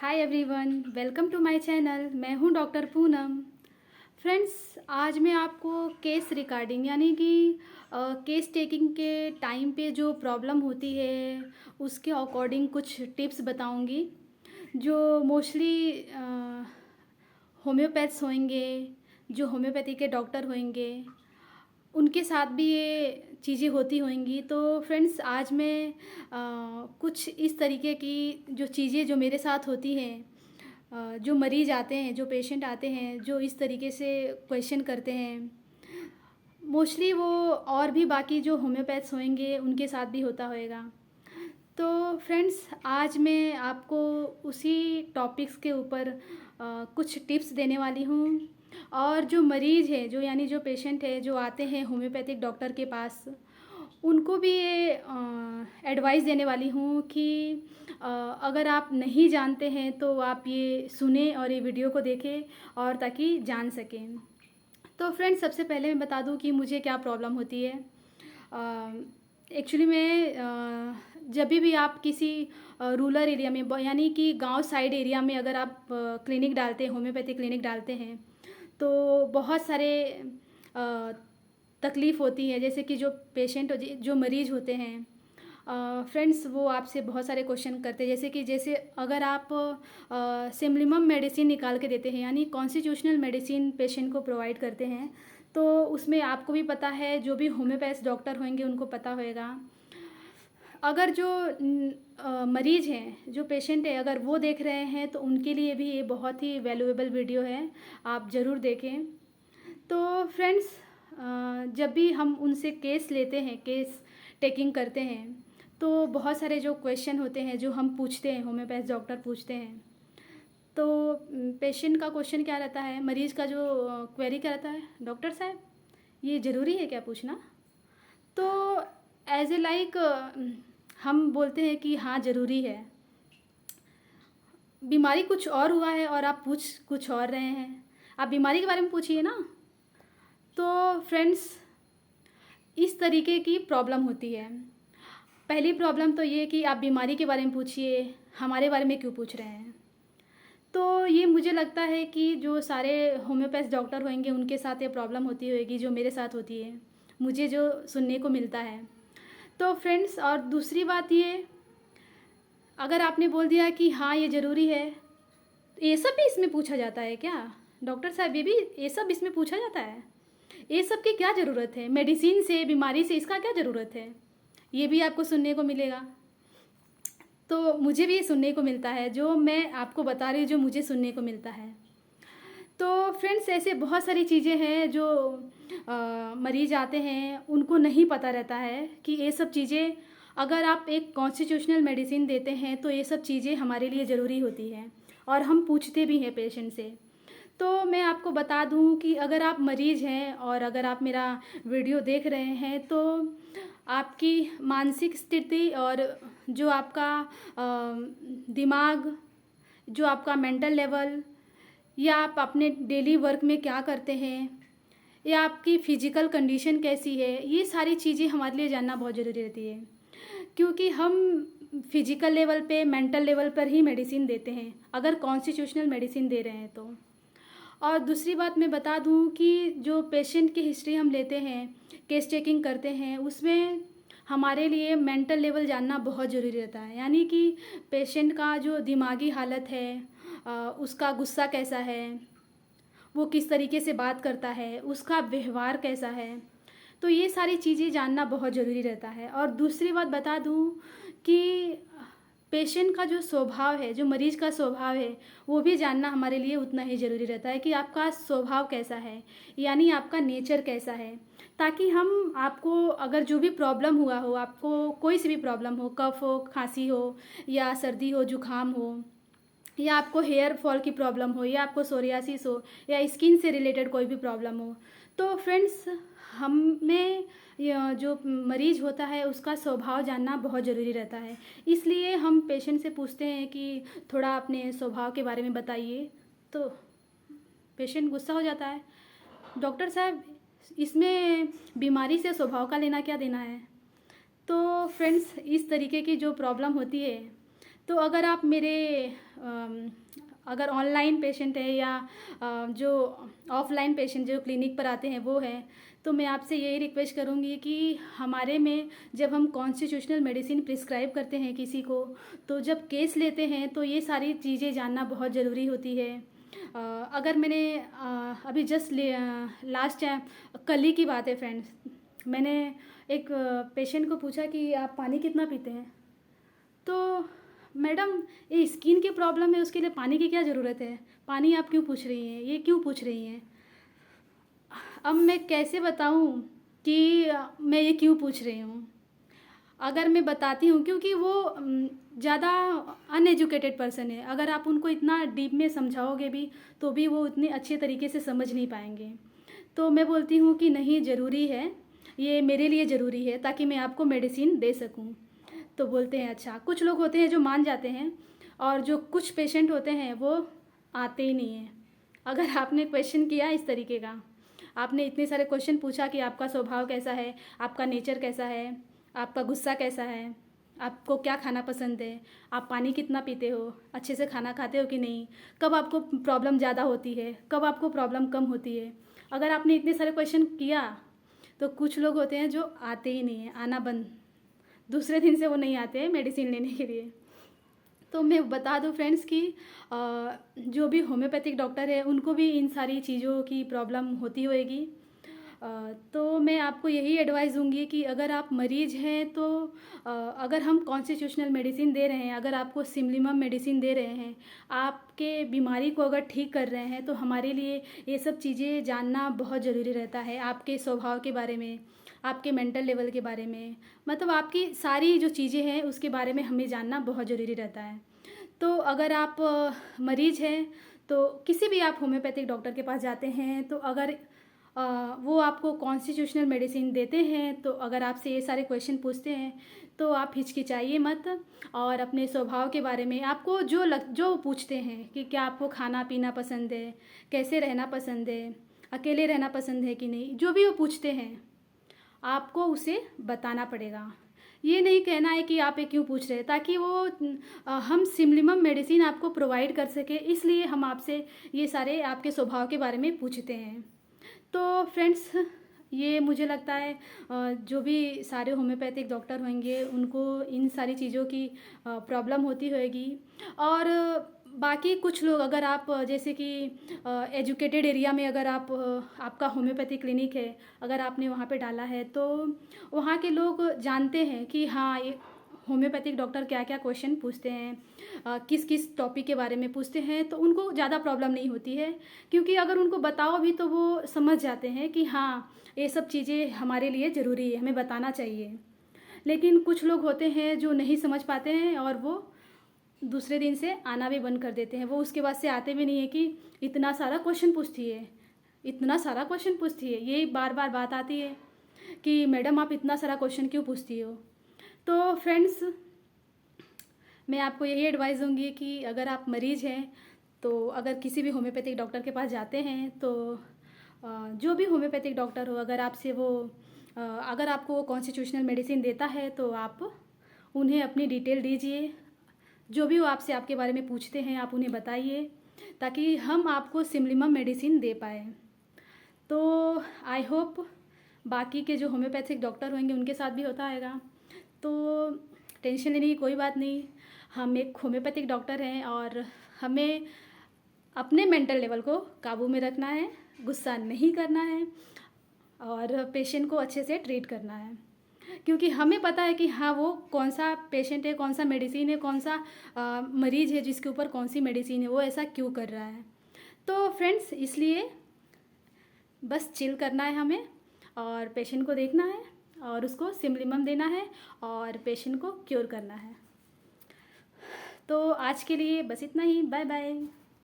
Hi everyone, welcome to my channel. मैं हूं doctor Poonam. Friends, आज मैं आपको केस रिकॉर्डिंग यानी कि केस टेकिंग के टाइम पे जो प्रॉब्लम होती है उसके अकॉर्डिंग कुछ टिप्स बताऊंगी जो मोस्टली होम्योपैथ्स होंगे, जो होम्योपैथी के डॉक्टर होंगे उनके साथ भी ये चीज़ें होती होंगी। तो फ्रेंड्स, आज मैं कुछ इस तरीके की जो चीज़ें जो मेरे साथ होती हैं, जो मरीज़ आते हैं, जो पेशेंट आते हैं, जो इस तरीके से क्वेश्चन करते हैं, मोस्टली वो और भी बाकी जो होम्योपैथ्स होंगे उनके साथ भी होता होएगा। तो फ्रेंड्स, आज मैं आपको उसी टॉपिक्स के ऊपर कुछ टिप्स देने वाली हूँ। और जो मरीज़ है, जो यानी जो पेशेंट है, जो आते हैं होम्योपैथिक डॉक्टर के पास, उनको भी ये एडवाइस देने वाली हूँ कि अगर आप नहीं जानते हैं तो आप ये सुने और ये वीडियो को देखें और ताकि जान सकें। तो फ्रेंड्स, सबसे पहले मैं बता दूँ कि मुझे क्या प्रॉब्लम होती है। एक्चुअली मैं जब भी आप किसी रूरल एरिया में यानी कि गांव साइड एरिया में अगर आप क्लिनिक डालते हैं, होम्योपैथी क्लिनिक डालते हैं, तो बहुत सारे तकलीफ़ होती है। जैसे कि जो पेशेंट जो मरीज़ होते हैं, फ्रेंड्स, वो आपसे बहुत सारे क्वेश्चन करते हैं। जैसे अगर आप सिम्लिमम मेडिसिन निकाल के देते हैं यानी कॉन्स्टिट्यूशनल मेडिसिन पेशेंट को प्रोवाइड करते हैं, तो उसमें आपको भी पता है, जो भी होम्योपैथ डॉक्टर होंगे उनको पता होएगा। अगर जो मरीज़ हैं, जो पेशेंट है, अगर वो देख रहे हैं तो उनके लिए भी ये बहुत ही वैल्यूएबल वीडियो है, आप ज़रूर देखें। तो फ्रेंड्स, जब भी हम उनसे केस लेते हैं, केस टेकिंग करते हैं, तो बहुत सारे जो क्वेश्चन होते हैं जो हम पूछते हैं, होम्योपैथ डॉक्टर पूछते हैं। तो पेशेंट का क्वेश्चन क्या रहता है, मरीज़ का जो क्वेरी क्या रहता है, डॉक्टर साहब ये ज़रूरी है क्या पूछना? तो एज ए लाइक हम बोलते हैं कि हाँ ज़रूरी है। बीमारी कुछ और हुआ है और आप पूछ कुछ और रहे हैं। आप बीमारी के बारे में पूछिए ना। तो फ्रेंड्स, इस तरीके की प्रॉब्लम होती है। पहली प्रॉब्लम तो ये कि आप बीमारी के बारे में पूछिए, हमारे बारे में क्यों पूछ रहे हैं। तो ये मुझे लगता है कि जो सारे होम्योपैथ डॉक्टर होंगे उनके साथ ये प्रॉब्लम होती होगी जो मेरे साथ होती है, मुझे जो सुनने को मिलता है। तो फ्रेंड्स, और दूसरी बात ये, अगर आपने बोल दिया कि हाँ ये ज़रूरी है, तो ये सब भी इसमें पूछा जाता है क्या? डॉक्टर साहब, ये सब इसमें पूछा जाता है? ये सब की क्या ज़रूरत है? मेडिसिन से, बीमारी से इसका क्या ज़रूरत है? ये भी आपको सुनने को मिलेगा। तो मुझे भी ये सुनने को मिलता है, जो मैं आपको बता रही हूँ, जो मुझे सुनने को मिलता है। तो फ्रेंड्स, ऐसे बहुत सारी चीज़ें हैं जो मरीज़ आते हैं उनको नहीं पता रहता है कि ये सब चीज़ें, अगर आप एक कॉन्स्टिट्यूशनल मेडिसिन देते हैं तो ये सब चीज़ें हमारे लिए ज़रूरी होती हैं और हम पूछते भी हैं पेशेंट से। तो मैं आपको बता दूं कि अगर आप मरीज़ हैं और अगर आप मेरा वीडियो देख रहे हैं, तो आपकी मानसिक स्थिति और जो आपका दिमाग, जो आपका मेंटल लेवल, या आप अपने डेली वर्क में क्या करते हैं, या आपकी फ़िज़िकल कंडीशन कैसी है, ये सारी चीज़ें हमारे लिए जानना बहुत ज़रूरी रहती है। क्योंकि हम फिज़िकल लेवल पे, मेंटल लेवल पर ही मेडिसिन देते हैं अगर कॉन्स्टिट्यूशनल मेडिसिन दे रहे हैं तो। और दूसरी बात मैं बता दूं कि जो पेशेंट की हिस्ट्री हम लेते हैं, केस टेकिंग करते हैं, उसमें हमारे लिए मेंटल लेवल जानना बहुत ज़रूरी रहता है। यानी कि पेशेंट का जो दिमागी हालत है, उसका गुस्सा कैसा है, वो किस तरीके से बात करता है, उसका व्यवहार कैसा है, तो ये सारी चीज़ें जानना बहुत ज़रूरी रहता है। और दूसरी बात बता दूं कि पेशेंट का जो स्वभाव है, जो मरीज़ का स्वभाव है, वो भी जानना हमारे लिए उतना ही ज़रूरी रहता है कि आपका स्वभाव कैसा है, यानी आपका नेचर कैसा है। ताकि हम आपको, अगर जो भी प्रॉब्लम हुआ हो, आपको कोई सी भी प्रॉब्लम हो, कफ हो, खांसी हो, या सर्दी हो, जुकाम हो, या आपको हेयर फॉल की प्रॉब्लम हो, या आपको सोरियासिस हो, या स्किन से रिलेटेड कोई भी प्रॉब्लम हो, तो फ्रेंड्स, हमें जो मरीज़ होता है उसका स्वभाव जानना बहुत ज़रूरी रहता है। इसलिए हम पेशेंट से पूछते हैं कि थोड़ा अपने स्वभाव के बारे में बताइए। तो पेशेंट गुस्सा हो जाता है, डॉक्टर साहब इसमें बीमारी से स्वभाव का लेना क्या देना है। तो फ्रेंड्स, इस तरीके की जो प्रॉब्लम होती है, तो अगर आप मेरे अगर ऑनलाइन पेशेंट है या जो ऑफलाइन पेशेंट जो क्लिनिक पर आते हैं वो हैं, तो मैं आपसे यही रिक्वेस्ट करूँगी कि हमारे में जब हम कॉन्स्टिट्यूशनल मेडिसिन प्रिस्क्राइब करते हैं किसी को, तो जब केस लेते हैं तो ये सारी चीज़ें जानना बहुत ज़रूरी होती है। अगर मैंने अभी जस्ट लास्ट टाइम कल ही की बात है फ्रेंड्स, मैंने एक पेशेंट को पूछा कि आप पानी कितना पीते हैं, तो मैडम ये स्किन की प्रॉब्लम है, उसके लिए पानी की क्या ज़रूरत है, पानी आप क्यों पूछ रही हैं, ये क्यों पूछ रही हैं। अब मैं कैसे बताऊं कि मैं ये क्यों पूछ रही हूँ। अगर मैं बताती हूँ, क्योंकि वो ज़्यादा अनएजुकेटेड पर्सन है, अगर आप उनको इतना डीप में समझाओगे भी तो भी वो उतने अच्छे तरीके से समझ नहीं पाएंगे। तो मैं बोलती हूँ कि नहीं, ज़रूरी है, ये मेरे लिए ज़रूरी है ताकि मैं आपको मेडिसिन दे सकूँ। तो बोलते हैं अच्छा। कुछ लोग होते हैं जो मान जाते हैं, और जो कुछ पेशेंट होते हैं वो आते ही नहीं हैं। अगर आपने क्वेश्चन किया इस तरीके का, आपने इतने सारे क्वेश्चन पूछा कि आपका स्वभाव कैसा है, आपका नेचर कैसा है, आपका गुस्सा कैसा है, आपको क्या खाना पसंद है, आप पानी कितना पीते हो, अच्छे से खाना खाते हो कि नहीं, कब आपको प्रॉब्लम ज़्यादा होती है, कब आपको प्रॉब्लम कम होती है। अगर आपने इतने सारे क्वेश्चन किया तो कुछ लोग होते हैं जो आते ही नहीं हैं, आना बंद, दूसरे दिन से वो नहीं आते हैं मेडिसिन लेने के लिए। तो मैं बता दूं फ्रेंड्स कि जो भी होम्योपैथिक डॉक्टर है उनको भी इन सारी चीज़ों की प्रॉब्लम होती होएगी। तो मैं आपको यही एडवाइस दूंगी कि अगर आप मरीज़ हैं तो अगर हम कॉन्स्टिट्यूशनल मेडिसिन दे रहे हैं, अगर आपको सिमलिमम मेडिसिन दे रहे हैं, आपके बीमारी को अगर ठीक कर रहे हैं, तो हमारे लिए ये सब चीज़ें जानना बहुत ज़रूरी रहता है। आपके स्वभाव के बारे में, आपके मेंटल लेवल के बारे में, मतलब आपकी सारी जो चीज़ें हैं उसके बारे में हमें जानना बहुत ज़रूरी रहता है। तो अगर आप मरीज़ हैं तो किसी भी आप होम्योपैथिक डॉक्टर के पास जाते हैं, तो अगर वो आपको कॉन्स्टिट्यूशनल मेडिसिन देते हैं, तो अगर आपसे ये सारे क्वेश्चन पूछते हैं तो आप हिचकिचाइए मत, और अपने स्वभाव के बारे में आपको जो पूछते हैं कि क्या आपको खाना पीना पसंद है, कैसे रहना पसंद है, अकेले रहना पसंद है कि नहीं, जो भी वो पूछते हैं आपको उसे बताना पड़ेगा। ये नहीं कहना है कि आप ये क्यों पूछ रहे हैं, ताकि वो हम सिमलिमम मेडिसिन आपको प्रोवाइड कर सके, इसलिए हम आपसे ये सारे आपके स्वभाव के बारे में पूछते हैं। तो फ्रेंड्स, ये मुझे लगता है जो भी सारे होम्योपैथिक डॉक्टर होंगे उनको इन सारी चीज़ों की प्रॉब्लम होती होगी। और बाकी कुछ लोग, अगर आप जैसे कि एजुकेटेड एरिया में अगर आप आपका होम्योपैथी क्लिनिक है, अगर आपने वहाँ पे डाला है, तो वहाँ के लोग जानते हैं कि हाँ, ये होम्योपैथिक डॉक्टर क्या क्या क्वेश्चन पूछते हैं, किस किस टॉपिक के बारे में पूछते हैं, तो उनको ज़्यादा प्रॉब्लम नहीं होती है। क्योंकि अगर उनको बताओ भी तो वो समझ जाते हैं कि हाँ, ये सब चीज़ें हमारे लिए ज़रूरी है, हमें बताना चाहिए। लेकिन कुछ लोग होते हैं जो नहीं समझ पाते हैं और वो दूसरे दिन से आना भी बंद कर देते हैं। वो उसके बाद से आते भी नहीं है कि इतना सारा क्वेश्चन पूछती है, इतना सारा क्वेश्चन पूछती है, यही बार बार बात आती है कि मैडम आप इतना सारा क्वेश्चन क्यों पूछती हो। तो फ्रेंड्स, मैं आपको यही एडवाइस दूंगी कि अगर आप मरीज़ हैं तो अगर किसी भी होम्योपैथिक डॉक्टर के पास जाते हैं तो जो भी होम्योपैथिक डॉक्टर हो, अगर आपसे वो अगर आपको वो कॉन्स्टिट्यूशनल मेडिसिन देता है तो आप उन्हें अपनी डिटेल दीजिए। जो भी वो आपसे आपके बारे में पूछते हैं आप उन्हें बताइए, ताकि हम आपको सिमलिमम मेडिसिन दे पाए। तो आई होप बाकी के जो होम्योपैथिक डॉक्टर होंगे उनके साथ भी होता आएगा। तो टेंशन लेने की कोई बात नहीं, हम एक होम्योपैथिक डॉक्टर हैं और हमें अपने मेंटल लेवल को काबू में रखना है, गुस्सा नहीं करना है और पेशेंट को अच्छे से ट्रीट करना है। क्योंकि हमें पता है कि हाँ, वो कौन सा पेशेंट है, कौन सा मेडिसिन है, कौन सा मरीज़ है जिसके ऊपर कौन सी मेडिसिन है, वो ऐसा क्यों कर रहा है। तो फ्रेंड्स, इसलिए बस चिल करना है हमें, और पेशेंट को देखना है और उसको सिमलिमम देना है और पेशेंट को क्योर करना है। तो आज के लिए बस इतना ही। Bye bye.